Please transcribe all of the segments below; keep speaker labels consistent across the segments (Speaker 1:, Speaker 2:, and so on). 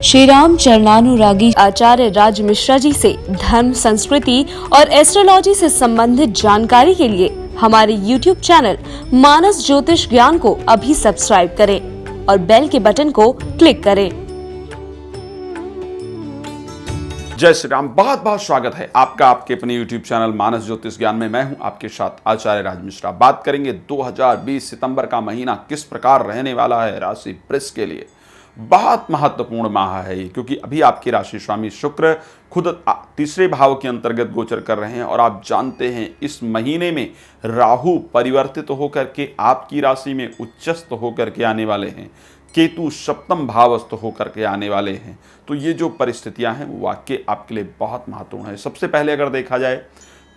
Speaker 1: श्री राम चरणानुरागी आचार्य राज मिश्रा जी से धर्म, संस्कृति और एस्ट्रोलॉजी से संबंधित जानकारी के लिए हमारे YouTube चैनल मानस ज्योतिष ज्ञान को अभी सब्सक्राइब करें और बेल के बटन को क्लिक करें।
Speaker 2: जय श्री राम। बहुत बहुत स्वागत है आपका आपके अपने YouTube चैनल मानस ज्योतिष ज्ञान में। मैं हूं आपके साथ आचार्य राज मिश्रा। बात करेंगे 2020 सितंबर का महीना किस प्रकार रहने वाला है राशि वृष के लिए। बहुत महत्वपूर्ण माह है ये, क्योंकि अभी आपकी राशि स्वामी शुक्र खुद तीसरे भाव के अंतर्गत गोचर कर रहे हैं और आप जानते हैं इस महीने में राहु परिवर्तित होकर के आपकी राशि में उच्चस्थ होकर के आने वाले हैं, केतु सप्तम भावस्थ होकर के आने वाले हैं। तो ये जो परिस्थितियां हैं वो वाकई आपके लिए बहुत महत्वपूर्ण है। सबसे पहले अगर देखा जाए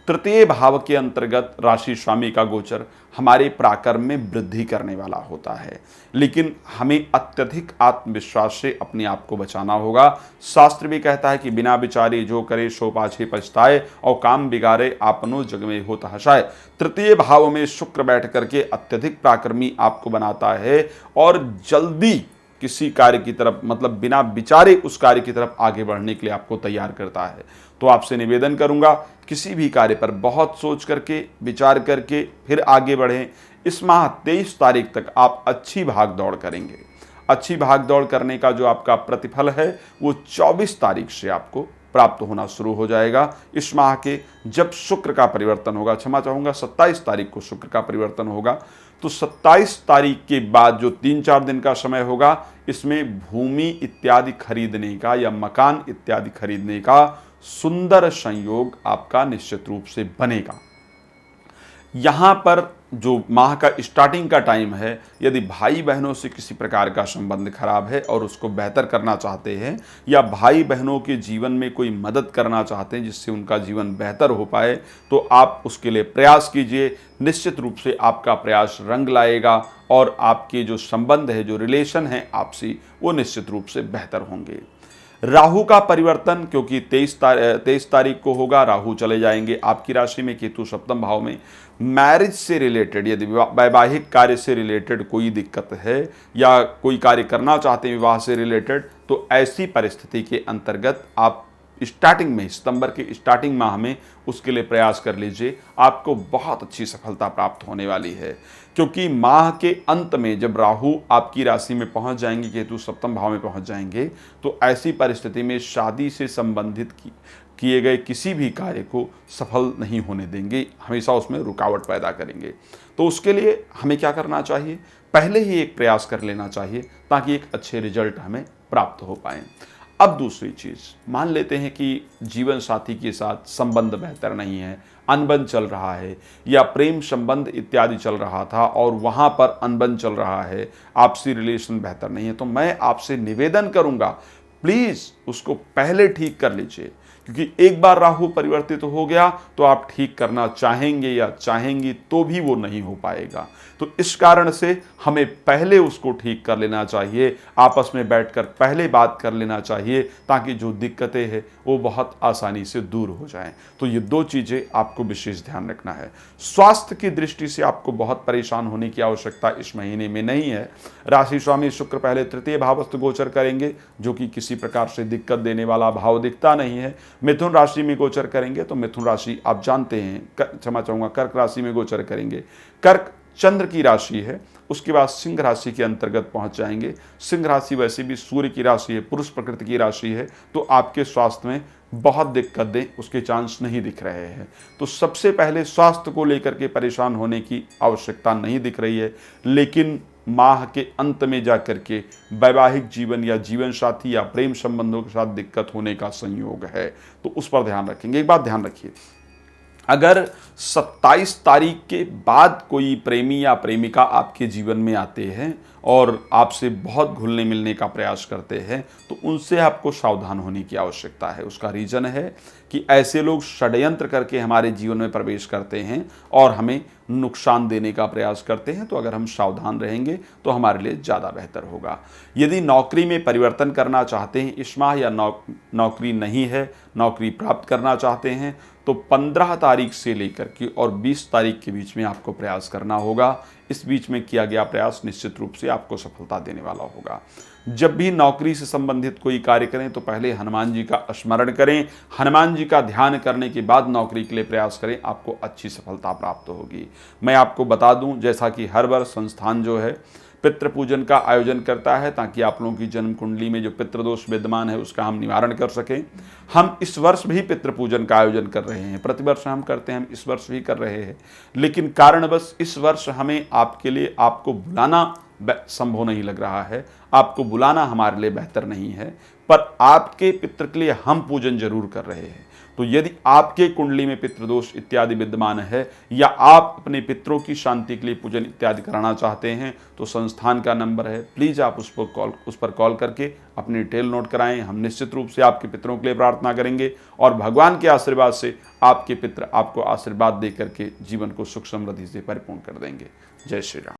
Speaker 2: तृतीय भाव के अंतर्गत राशि स्वामी का गोचर हमारे पराक्रम में वृद्धि करने वाला होता है, लेकिन हमें अत्यधिक आत्मविश्वास से अपने आप को बचाना होगा। शास्त्र भी कहता है कि बिना विचारे जो करे सो पाछे पछताए और काम बिगाड़े आपनो जग में होत हसाए। तृतीय भाव में शुक्र बैठ करके अत्यधिक पराक्रमी आपको बनाता है और जल्दी किसी कार्य की तरफ, मतलब बिना विचारे उस कार्य की तरफ आगे बढ़ने के लिए आपको तैयार करता है। तो आपसे निवेदन करूंगा किसी भी कार्य पर बहुत सोच करके, विचार करके फिर आगे बढ़ें। इस माह 23 तारीख तक आप अच्छी भाग दौड़ करेंगे। अच्छी भाग दौड़ करने का जो आपका प्रतिफल है वो 24 तारीख से आपको प्राप्त होना शुरू हो जाएगा। इस माह के जब शुक्र का परिवर्तन होगा, क्षमा चाहूँगा 27 तारीख को शुक्र का परिवर्तन होगा, तो 27 तारीख के बाद जो 3-4 दिन का समय होगा इसमें भूमि इत्यादि खरीदने का या मकान इत्यादि खरीदने का सुंदर संयोग आपका निश्चित रूप से बनेगा। यहाँ पर जो माह का स्टार्टिंग का टाइम है, यदि भाई बहनों से किसी प्रकार का संबंध खराब है और उसको बेहतर करना चाहते हैं या भाई बहनों के जीवन में कोई मदद करना चाहते हैं जिससे उनका जीवन बेहतर हो पाए, तो आप उसके लिए प्रयास कीजिए। निश्चित रूप से आपका प्रयास रंग लाएगा और आपके जो संबंध है, जो रिलेशन है आपसी, वो निश्चित रूप से बेहतर होंगे। राहु का परिवर्तन क्योंकि 23 तारीख को होगा, राहु चले जाएंगे आपकी राशि में, केतु सप्तम भाव में। मैरिज से रिलेटेड, यदि वैवाहिक कार्य से रिलेटेड कोई दिक्कत है या कोई कार्य करना चाहते हैं विवाह से रिलेटेड, तो ऐसी परिस्थिति के अंतर्गत आप स्टार्टिंग में, सितंबर के स्टार्टिंग माह में उसके लिए प्रयास कर लीजिए। आपको बहुत अच्छी सफलता प्राप्त होने वाली है, क्योंकि माह के अंत में जब राहु आपकी राशि में पहुंच जाएंगे, केतु सप्तम भाव में पहुंच जाएंगे, तो ऐसी परिस्थिति में शादी से संबंधित किए गए किसी भी कार्य को सफल नहीं होने देंगे, हमेशा उसमें रुकावट पैदा करेंगे। तो उसके लिए हमें क्या करना चाहिए, पहले ही एक प्रयास कर लेना चाहिए ताकि एक अच्छे रिजल्ट हमें प्राप्त हो पाए। अब दूसरी चीज़, मान लेते हैं कि जीवन साथी के साथ संबंध बेहतर नहीं है, अनबन चल रहा है या प्रेम संबंध इत्यादि चल रहा था और वहाँ पर अनबन चल रहा है, आपसी रिलेशन बेहतर नहीं है, तो मैं आपसे निवेदन करूँगा प्लीज़ उसको पहले ठीक कर लीजिए, क्योंकि एक बार राहु परिवर्तित हो गया तो आप ठीक करना चाहेंगे या चाहेंगी तो भी वो नहीं हो पाएगा। तो इस कारण से हमें पहले उसको ठीक कर लेना चाहिए, आपस में बैठकर पहले बात कर लेना चाहिए, ताकि जो दिक्कतें हैं वो बहुत आसानी से दूर हो जाएं। तो ये दो चीज़ें आपको विशेष ध्यान रखना है। स्वास्थ्य की दृष्टि से आपको बहुत परेशान होने की आवश्यकता इस महीने में नहीं है। राशि स्वामी शुक्र पहले तृतीय भावस्थ गोचर करेंगे, जो कि किसी प्रकार से दिक्कत देने वाला भाव दिखता नहीं है। मिथुन राशि में गोचर करेंगे, तो मिथुन राशि आप जानते हैं, क्षमा चाहूँगा कर्क राशि में गोचर करेंगे। कर्क चंद्र की राशि है, उसके बाद सिंह राशि के अंतर्गत पहुंच जाएंगे। सिंह राशि वैसे भी सूर्य की राशि है, पुरुष प्रकृति की राशि है, तो आपके स्वास्थ्य में बहुत दिक्कत दें उसके चांस नहीं दिख रहे हैं। तो सबसे पहले स्वास्थ्य को लेकर के परेशान होने की आवश्यकता नहीं दिख रही है, लेकिन माह के अंत में जाकर के वैवाहिक जीवन या जीवन साथी या प्रेम संबंधों के साथ दिक्कत होने का संयोग है, तो उस पर ध्यान रखेंगे। एक बात ध्यान रखिए, अगर 27 तारीख के बाद कोई प्रेमी या प्रेमिका आपके जीवन में आते हैं और आपसे बहुत घुलने मिलने का प्रयास करते हैं, तो उनसे आपको सावधान होने की आवश्यकता है। उसका रीज़न है कि ऐसे लोग षड्यंत्र करके हमारे जीवन में प्रवेश करते हैं और हमें नुकसान देने का प्रयास करते हैं। तो अगर हम सावधान रहेंगे तो हमारे लिए ज़्यादा बेहतर होगा। यदि नौकरी में परिवर्तन करना चाहते हैं इस माह, या नौकरी नहीं है, नौकरी प्राप्त करना चाहते हैं, तो 15 तारीख से लेकर के और 20 तारीख के बीच में आपको प्रयास करना होगा। इस बीच में किया गया प्रयास निश्चित रूप से आपको सफलता देने वाला होगा। जब भी नौकरी से संबंधित कोई कार्य करें तो पहले हनुमान जी का स्मरण करें, हनुमान जी का ध्यान करने के बाद नौकरी के लिए प्रयास करें, आपको अच्छी सफलता प्राप्त होगी। मैं आपको बता दूं, जैसा कि हर वर्ष संस्थान जो है पितृ पूजन का आयोजन करता है ताकि आप लोगों की जन्म कुंडली में जो पितृदोष विद्यमान है उसका हम निवारण कर सकें। हम इस वर्ष भी पितृ पूजन का आयोजन कर रहे हैं, प्रतिवर्ष हम करते हैं, हम इस वर्ष भी कर रहे हैं, लेकिन कारणवश इस वर्ष हमें आपके लिए आपको बुलाना संभव नहीं लग रहा है। आपको बुलाना हमारे लिए बेहतर नहीं है, पर आपके पितृ के लिए हम पूजन जरूर कर रहे हैं। तो यदि आपके कुंडली में पितृदोष इत्यादि विद्यमान है या आप अपने पितरों की शांति के लिए पूजन इत्यादि कराना चाहते हैं तो संस्थान का नंबर है, प्लीज़ आप उस पर कॉल करके अपनी डिटेल नोट कराएं। हम निश्चित रूप से आपके पितरों के लिए प्रार्थना करेंगे और भगवान के आशीर्वाद से आपके पितृ आपको आशीर्वाद दे करके जीवन को सुख समृद्धि से परिपूर्ण कर देंगे। जय श्री राम।